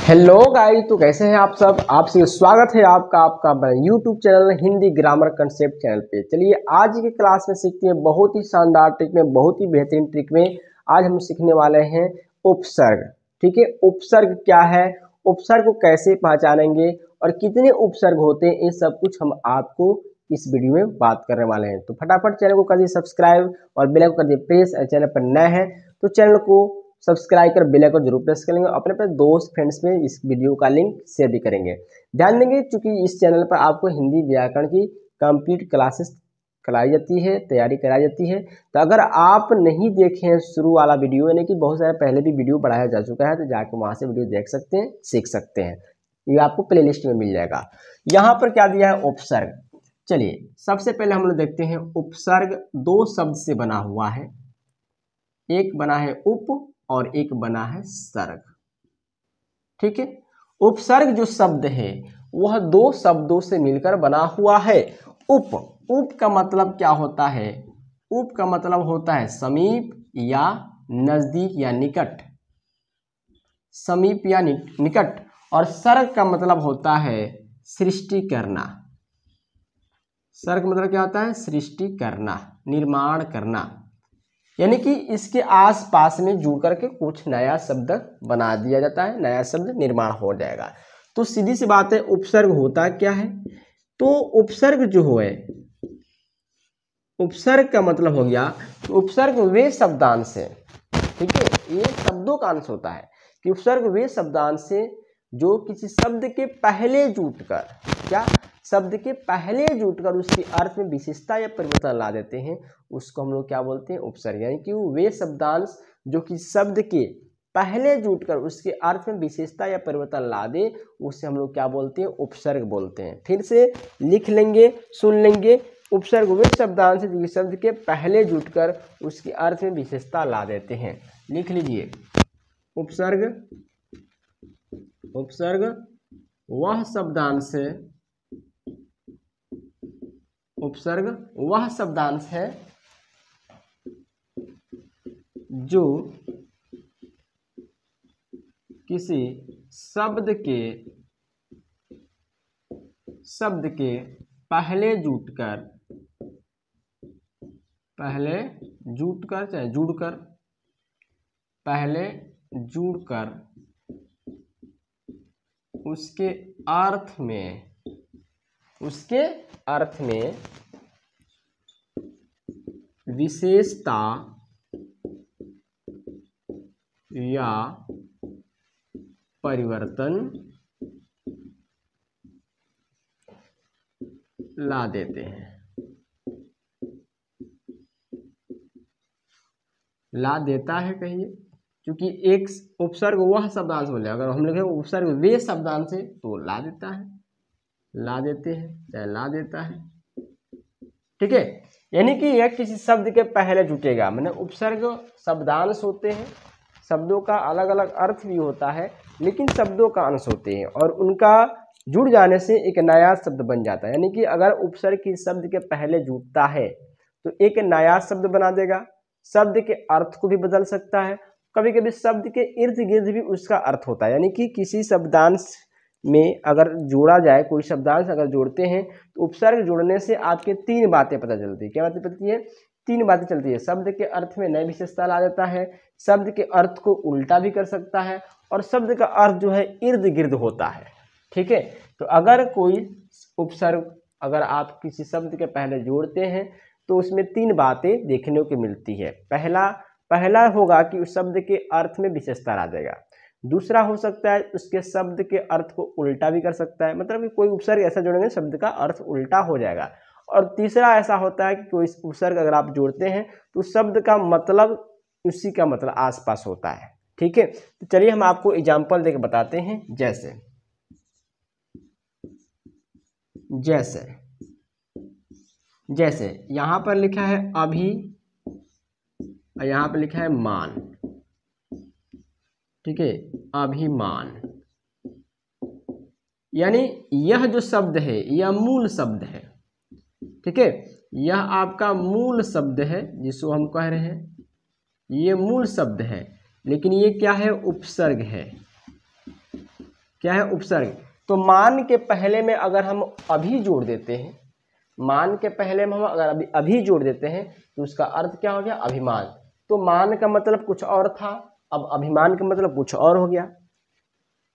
Hello guys, तो कैसे हैं आप सब। आपसे स्वागत है आपका YouTube channel Hindi grammar concept channel पे। चलिए आज की क्लास में सीखते हैं बहुत ही शानदार ट्रिक में, बहुत ही बेहतरीन ट्रिक में। आज हम सीखने वाले हैं उपसर्ग। ठीक है, उपसर्ग क्या है, उपसर्ग को कैसे पहचानेंगे और कितने उपसर्ग होते हैं, ये सब कुछ हम आपको इस वीडियो में बात करने वाले हैं। तो फटाफट चैनल को कर दिए सब्सक्राइब और बेल आइकन कर दिए प्रेस। चैनल पर नए हैं तो चैनल को सब्सक्राइब कर बेल आइकन जरूर प्रेस करेंगे। अपने दोस्त फ्रेंड्स में इस वीडियो का लिंक शेयर भी करेंगे। ध्यान देंगे क्योंकि इस चैनल पर आपको हिंदी व्याकरण की कंप्लीट क्लासेस कराई जाती है, तैयारी कराई जाती है। तो अगर आप नहीं देखे हैं शुरू वाला वीडियो, यानी कि बहुत सारे पहले भी वीडियो बढ़ाया जा चुका है, तो जाकर वहां से वीडियो देख सकते हैं, सीख सकते हैं। ये आपको प्लेलिस्ट में मिल जाएगा। यहाँ पर क्या दिया है, उपसर्ग। चलिए सबसे पहले हम लोग देखते हैं उपसर्ग दो शब्द से बना हुआ है। एक बना है उप और एक बना है सर्ग। ठीक है, उपसर्ग जो शब्द है वह दो शब्दों से मिलकर बना हुआ है। उप का मतलब क्या होता है, उप का मतलब होता है समीप या नजदीक या निकट, समीप या निकट। और सर्ग का मतलब होता है सृष्टि करना। सर्ग मतलब क्या होता है, सृष्टि करना, निर्माण करना, यानी कि इसके आसपास में जुड़ करके कुछ नया शब्द बना दिया जाता है, नया शब्द निर्माण हो जाएगा। तो सीधी सी बात है, उपसर्ग होता क्या है। तो उपसर्ग जो है, उपसर्ग का मतलब हो गया, उपसर्ग वे शब्दांश है। ठीक है, ये शब्दों का अंश होता है कि उपसर्ग वे शब्दांश से जो किसी शब्द के पहले जुटकर, क्या शब्द के पहले जुटकर उसके अर्थ में विशेषता या परिवर्तन ला देते हैं, उसको हम लोग क्या बोलते हैं, उपसर्ग। यानी कि वे शब्दांश जो कि शब्द के पहले जुटकर उसके अर्थ में विशेषता या परिवर्तन ला दे, उससे हम लोग क्या बोलते हैं, उपसर्ग बोलते हैं। फिर से लिख लेंगे, सुन लेंगे। उपसर्ग वे शब्दांश जो शब्द के पहले जुटकर उसके अर्थ में विशेषता ला देते हैं। लिख लीजिए, उपसर्ग, उपसर्ग वह शब्दांश है, उपसर्ग वह शब्दांश है जो किसी शब्द के पहले जुटकर चाहे जुड़कर, पहले जुड़कर उसके अर्थ में विशेषता या परिवर्तन ला देते हैं। ला देता है कहिए, क्योंकि एक उपसर्ग वह शब्दांश बोले, अगर हम लोग उपसर्ग वे शब्दांश से तो ला देता है, ला देते हैं, चाहे ला देता है। ठीक है, यानी कि यह किसी शब्द के पहले जुटेगा। मैंने उपसर्ग शब्दांश होते हैं, शब्दों का अलग अलग अर्थ भी होता है, लेकिन शब्दों का अंश होते हैं और उनका जुड़ जाने से एक नया शब्द बन जाता है। यानी कि अगर उपसर्ग किसी शब्द के पहले जुटता है तो एक नया शब्द बना देगा, शब्द के अर्थ को भी बदल सकता है। कभी कभी शब्द के इर्द गिर्द भी उसका अर्थ होता है। यानी कि किसी शब्दांश में अगर जोड़ा जाए, कोई शब्दांश अगर जोड़ते हैं तो उपसर्ग जोड़ने से आपके तीन बातें पता चलती है। क्या बातें पता है, तीन बातें चलती है। शब्द के अर्थ में नई विशेषता ला देता है, शब्द के अर्थ को उल्टा भी कर सकता है, और शब्द का अर्थ जो है इर्द गिर्द होता है। ठीक है, तो अगर कोई उपसर्ग अगर आप किसी शब्द के पहले जोड़ते हैं तो उसमें तीन बातें देखने को मिलती है। पहला होगा कि उस शब्द के अर्थ में विशेषता ला देगा। दूसरा हो सकता है उसके शब्द के अर्थ को उल्टा भी कर सकता है, मतलब कि कोई उपसर्ग ऐसा जोड़ेंगे शब्द का अर्थ उल्टा हो जाएगा। और तीसरा ऐसा होता है कि कोई उपसर्ग अगर आप जोड़ते हैं तो शब्द का मतलब उसी का मतलब आसपास होता है। ठीक है, तो चलिए हम आपको एग्जाम्पल देकर बताते हैं। जैसे यहां पर लिखा है अभी और यहां पर लिखा है मान। ठीक है, अभिमान, यानी यह जो शब्द है यह मूल शब्द है। ठीक है, यह आपका मूल शब्द है जिसको हम कह रहे हैं, ये मूल शब्द है, लेकिन ये क्या है, उपसर्ग है। क्या है, उपसर्ग। तो मान के पहले में अगर हम अभी जोड़ देते हैं, मान के पहले में हम अगर अभी जोड़ देते हैं तो उसका अर्थ क्या हो गया, अभिमान। तो मान का मतलब कुछ और था, अब अभिमान का मतलब कुछ और हो गया,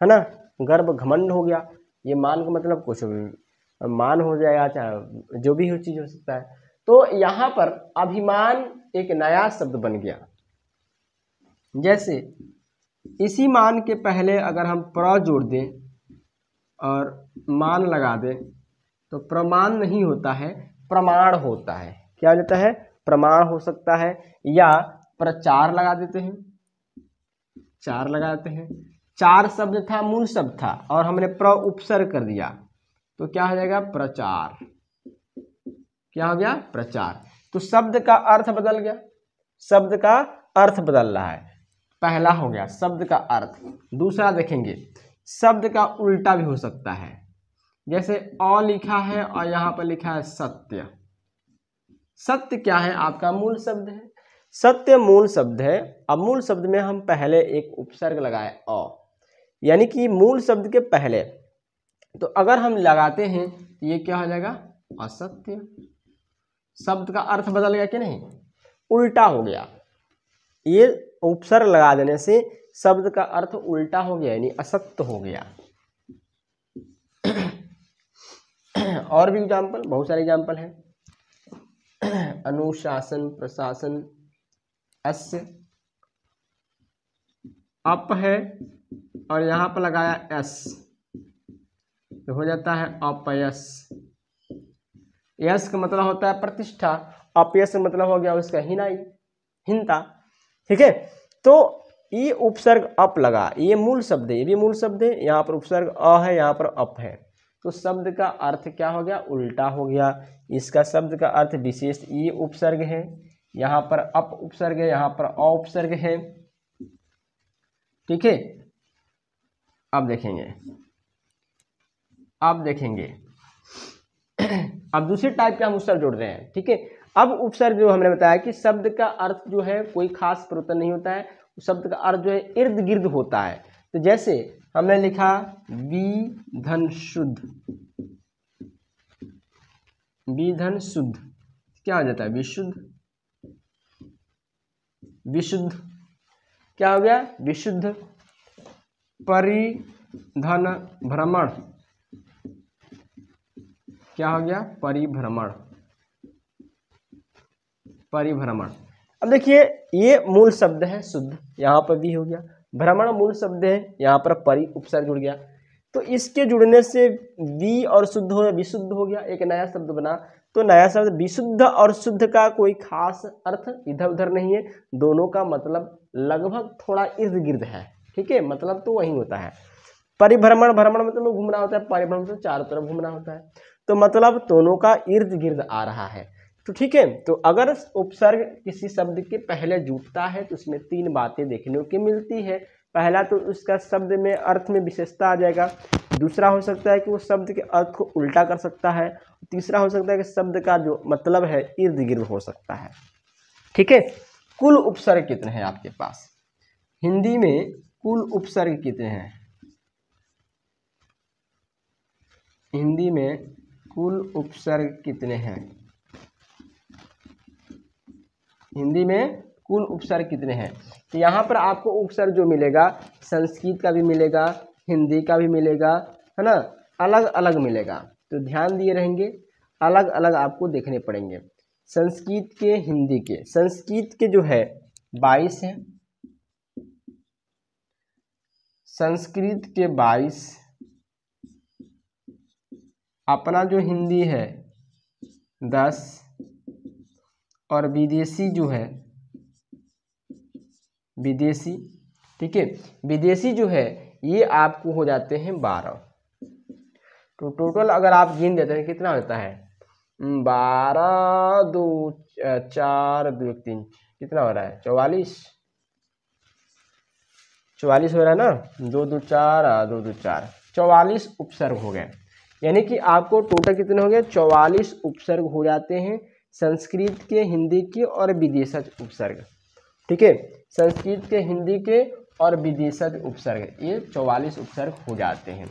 है ना, गर्व घमंड हो गया। ये मान का मतलब कुछ मान हो जाएगा, चाहे जो भी हो चीज हो सकता है। तो यहाँ पर अभिमान एक नया शब्द बन गया। जैसे इसी मान के पहले अगर हम प्र जोड़ दें और मान लगा दें तो प्रमाण नहीं होता है, प्रमाण होता है। क्या हो जाता है, प्रमाण हो सकता है, या प्रचार लगा देते हैं, चार लगाते हैं। चार शब्द था, मूल शब्द था, और हमने प्र उपसर्ग कर दिया तो क्या हो जाएगा, प्रचार। क्या हो गया, प्रचार। तो शब्द का अर्थ बदल गया, शब्द का अर्थ बदल रहा है। पहला हो गया शब्द का अर्थ। दूसरा देखेंगे, शब्द का उल्टा भी हो सकता है। जैसे अ लिखा है और यहाँ पर लिखा है सत्य। सत्य क्या है, आपका मूल शब्द है, सत्य मूल शब्द है। अब मूल शब्द में हम पहले एक उपसर्ग लगाए अ, यानी कि मूल शब्द के पहले। तो अगर हम लगाते हैं तो ये क्या हो जाएगा, असत्य। शब्द का अर्थ बदल गया कि नहीं, उल्टा हो गया। ये उपसर्ग लगा देने से शब्द का अर्थ उल्टा हो गया, यानी असत्य हो गया। और भी एग्जाम्पल, बहुत सारे एग्जाम्पल हैं। अनुशासन, प्रशासन, अस्य, अप है और यहाँ पर लगाया एस तो हो जाता है अपयश। यश का मतलब होता है प्रतिष्ठा, अपयश का मतलब हो गया उसका हीनाई, हीनता। ठीक है, तो ये उपसर्ग अप लगा, ये मूल शब्द है, ये भी मूल शब्द है। यहाँ पर उपसर्ग अ है, यहाँ पर अप है, तो शब्द का अर्थ क्या हो गया, उल्टा हो गया। इसका शब्द का अर्थ विशेष ये उपसर्ग है, यहाँ पर अप उपसर्ग है, यहाँ पर अ उपसर्ग है। ठीक है, अब देखेंगे, अब दूसरे टाइप के हम उपसर्ग जोड़ रहे हैं। ठीक है, अब उपसर्ग जो हमने बताया कि शब्द का अर्थ जो है कोई खास परिवर्तन नहीं होता है, शब्द का अर्थ जो है इर्द गिर्द होता है। तो जैसे हमने लिखा विधन शुद्ध, विधन शुद्ध क्या हो जाता है, विशुद्ध। विशुद्ध क्या हो गया, विशुद्ध। परिधन भ्रमण क्या हो गया, परिभ्रमण, परिभ्रमण। अब देखिए ये मूल शब्द है शुद्ध, यहाँ पर भी हो गया। भ्रमण मूल शब्द है, यहाँ पर परि उपसर्ग जुड़ गया। तो इसके जुड़ने से वि और शुद्ध हो विशुद्ध हो गया, एक नया शब्द बना। तो नया शब्द विशुद्ध और शुद्ध का कोई खास अर्थ इधर उधर नहीं है, दोनों का मतलब लगभग थोड़ा इर्द गिर्द है। ठीक है, मतलब तो वही होता है। परिभ्रमण, भ्रमण मतलब घूमना होता है, परिभ्रमण मतलब चारों तरफ घूमना होता है। तो मतलब दोनों का इर्द गिर्द आ रहा है। तो ठीक है, तो अगर उपसर्ग किसी शब्द के पहले जुटता है तो उसमें तीन बातें देखने को मिलती है। पहला तो उसका शब्द में अर्थ में विशेषता आ जाएगा। दूसरा हो सकता है कि वो शब्द के अर्थ को उल्टा कर सकता है। तीसरा हो सकता है कि शब्द का जो मतलब है इर्द गिर्द हो सकता है। ठीक है, कुल उपसर्ग कितने हैं आपके पास, हिंदी में कुल उपसर्ग कितने हैं, हिंदी में कुल उपसर्ग कितने हैं, हिंदी में कुल उपसर्ग कितने हैं। तो यहाँ पर आपको उपसर्ग जो मिलेगा संस्कृत का भी मिलेगा, हिंदी का भी मिलेगा, है ना, अलग अलग मिलेगा। तो ध्यान दिए रहेंगे, अलग अलग आपको देखने पड़ेंगे। संस्कृत के, हिंदी के, संस्कृत के जो है 22 हैं, संस्कृत के 22, अपना जो हिंदी है 10, और विदेशी जो है विदेशी, ठीक है, विदेशी जो है ये आपको हो जाते हैं 12। तो टोटल अगर आप गिन देते हैं कितना होता है, 12 2 4 2 3 कितना हो रहा है, 44, 44 हो रहा है ना, 2 2 4 2 2 4, 44 उपसर्ग हो गए। यानी कि आपको टोटल कितने हो गए, 44 उपसर्ग हो जाते हैं संस्कृत के, हिंदी के और विदेशज उपसर्ग। ठीक है, संस्कृत के, हिंदी के और विदेशज उपसर्ग, ये 44 उपसर्ग हो जाते हैं।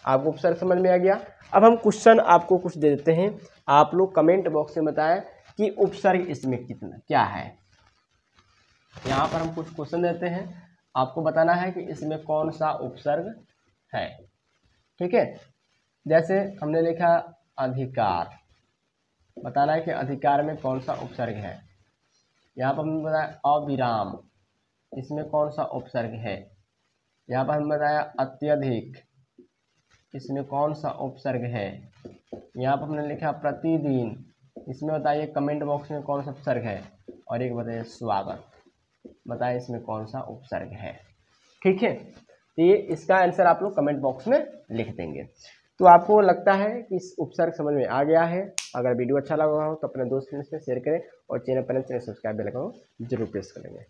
आपको उपसर्ग समझ में आ गया। अब हम क्वेश्चन आपको कुछ दे देते हैं, आप लोग कमेंट बॉक्स में बताएं कि उपसर्ग इसमें कितना क्या है। यहाँ पर हम कुछ क्वेश्चन देते हैं, आपको बताना है कि इसमें कौन सा उपसर्ग है। ठीक है, जैसे हमने लिखा अधिकार, बताना है कि अधिकार में कौन सा उपसर्ग है। यहाँ पर हमने बताया अविराम, इसमें कौन सा उपसर्ग है। यहाँ पर हमने बताया अत्यधिक, इसमें कौन सा उपसर्ग है। यहाँ पर हमने लिखा प्रतिदिन, इसमें बताइए कमेंट बॉक्स में कौन सा उपसर्ग है। और एक बताइए स्वागत, बताइए इसमें कौन सा उपसर्ग है। ठीक है, तो ये इसका आंसर आप लोग कमेंट बॉक्स में लिख देंगे। तो आपको लगता है कि इस उपसर्ग समझ में आ गया है। अगर वीडियो अच्छा लगा हो तो अपने दोस्त फ्रेंड्स में शेयर करें और चैनल पर सब्सक्राइब बेल आइकन जरूर प्रेस करेंगे।